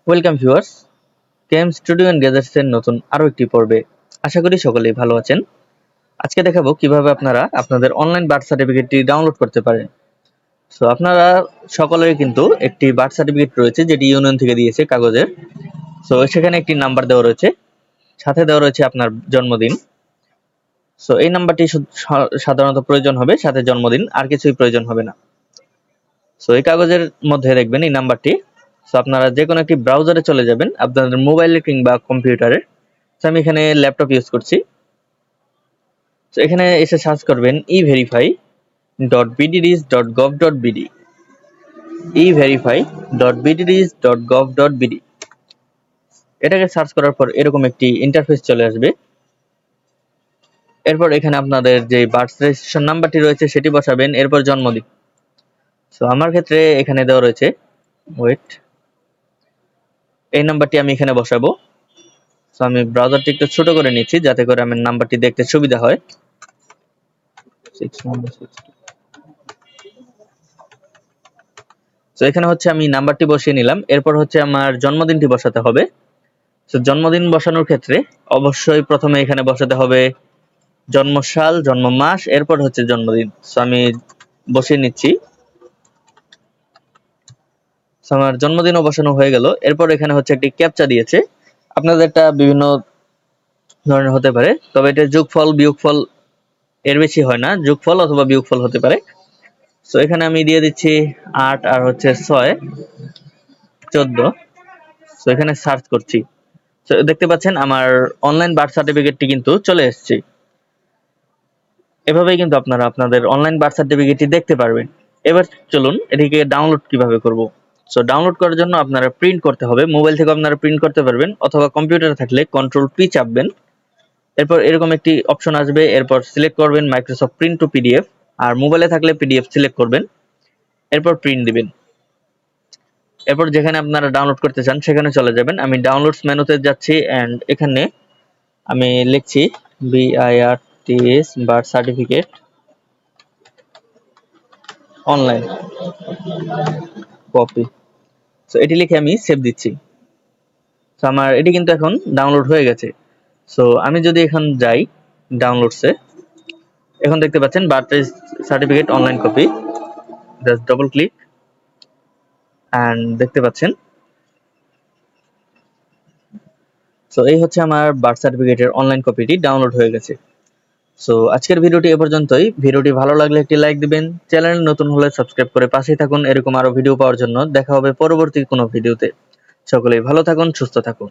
Welcome viewers, KM studio and gadgets এর নতুন আরো একটি পর্বে। আশা করি সকলেই ভালো আছেন। আজকে দেখাবো কিভাবে আপনারা আপনাদের অনলাইন বার্থ সার্টিফিকেটটি ডাউনলোড করতে পারেন। সো আপনারা সকলেরই কিন্তু একটি বার্থ সার্টিফিকেট রয়েছে, যেটি ইউনিয়ন থেকে দিয়েছে কাগজের। সো সেখানে একটি নাম্বার দেওয়া রয়েছে, সাথে দেওয়া রয়েছে আপনার জন্মদিন। সো এই নাম্বারটি সাধারণত প্রয়োজন হবে, সাথে জন্মদিন, আর কিছুই প্রয়োজন হবে না। সো এই কাগজের মধ্যে দেখবেন এই নাম্বারটি। সো আপনারা যে কোনো একটি ব্রাউজারে চলে যাবেন, আপনাদের মোবাইলে কিংবা কম্পিউটারে। তো আমি এখানে ল্যাপটপ ইউজ করছি। তো এখানে এসে সার্চ করবেন everify.bdds.gov.bd, everify.bdds.gov.bd। এটাকে সার্চ করার পর এরকম একটি ইন্টারফেস চলে আসবে। এরপর এখানে আপনাদের যে বার্থ রেজিস্ট্রেশন নাম্বারটি রয়েছে সেটি বসাবেন, এরপর জন্মদিন। সো আমার ক্ষেত্রে এখানে দেওয়া রয়েছে, এই নাম্বারটি আমি এখানে বসাবো। সো আমি ব্রাউজারটি একটু ছোট করে নিচ্ছি যাতে করে আমার নাম্বারটি দেখতে সুবিধা হয়। তো এখানে হচ্ছে আমি নাম্বারটি বসিয়ে নিলাম। এরপর হচ্ছে আমার জন্মদিনটি বসাতে হবে। তো জন্মদিন বসানোর ক্ষেত্রে অবশ্যই প্রথমে এখানে বসাতে হবে জন্মসাল, জন্ম মাস, এরপর হচ্ছে জন্মদিন। তো আমি বসিয়ে নিচ্ছি। আমার জন্মদিনও বসানো হয়ে গেল। এরপর এখানে হচ্ছে একটি ক্যাপচা দিয়েছে, আপনাদেরটা বিভিন্ন ধরনের হতে পারে, তবে এটা যোগফল বিয়োগফল এর বেশি হয় না, যোগফল অথবা বিয়োগফল হতে পারে। তো এখানে আমি দিয়ে দিচ্ছি 8 আর হচ্ছে 6 14। তো এখানে সার্চ করছি। তো দেখতে পাচ্ছেন আমার অনলাইন বার্থ সার্টিফিকেটটি কিন্তু চলে এসেছে। এভাবেই কিন্তু আপনারা আপনাদের অনলাইন বার্থ সার্টিফিকেটটি দেখতে পারবেন। এবার চলুন এটিকে ডাউনলোড কিভাবে করব। সো ডাউনলোড করার জন্য আপনারা প্রিন্ট করতে হবে। মোবাইল থেকে আপনারা প্রিন্ট করতে পারবেন, অথবা কম্পিউটারে থাকলে Ctrl+P চাপবেন। এরপর এরকম একটি অপশন আসবে, এরপর সিলেক্ট করবেন মাইক্রোসফট প্রিন্ট টু পিডিএফ, আর মোবাইলে থাকলে পিডিএফ সিলেক্ট করবেন, এরপর প্রিন্ট দিবেন। এরপর যেখানে আপনারা ডাউনলোড করতে চান সেখানে চলে যাবেন। আমি ডাউনলোডস মেনুতে যাচ্ছি এন্ড এখানে আমি লিখছি BIRTS birth certificate online copy. So এটি লিখে আমি সেভ দিচ্ছি। সো আমার এটি কিন্তু এখন ডাউনলোড হয়ে গেছে। সো আমি যদি এখন যাই ডাউনলোডসে, এখন দেখতে পাচ্ছেন birth certificate online copy. Just double click and দেখতে পাচ্ছেন। সো এই হচ্ছে আমার বার্থ সার্টিফিকেটের অনলাইন কপিটি ডাউনলোড হয়ে গেছে। সো আজকের ভিডিওটি এ পর্যন্তই। ভিডিওটি ভালো লাগলে একটি লাইক দিবেন, চ্যানেল নতুন হলে সাবস্ক্রাইব করে পাশেই থাকুন এরকম আরো ভিডিও পাওয়ার জন্য। দেখা হবে পরবর্তী কোনো ভিডিওতে। সকলেই ভালো থাকুন, সুস্থ থাকুন।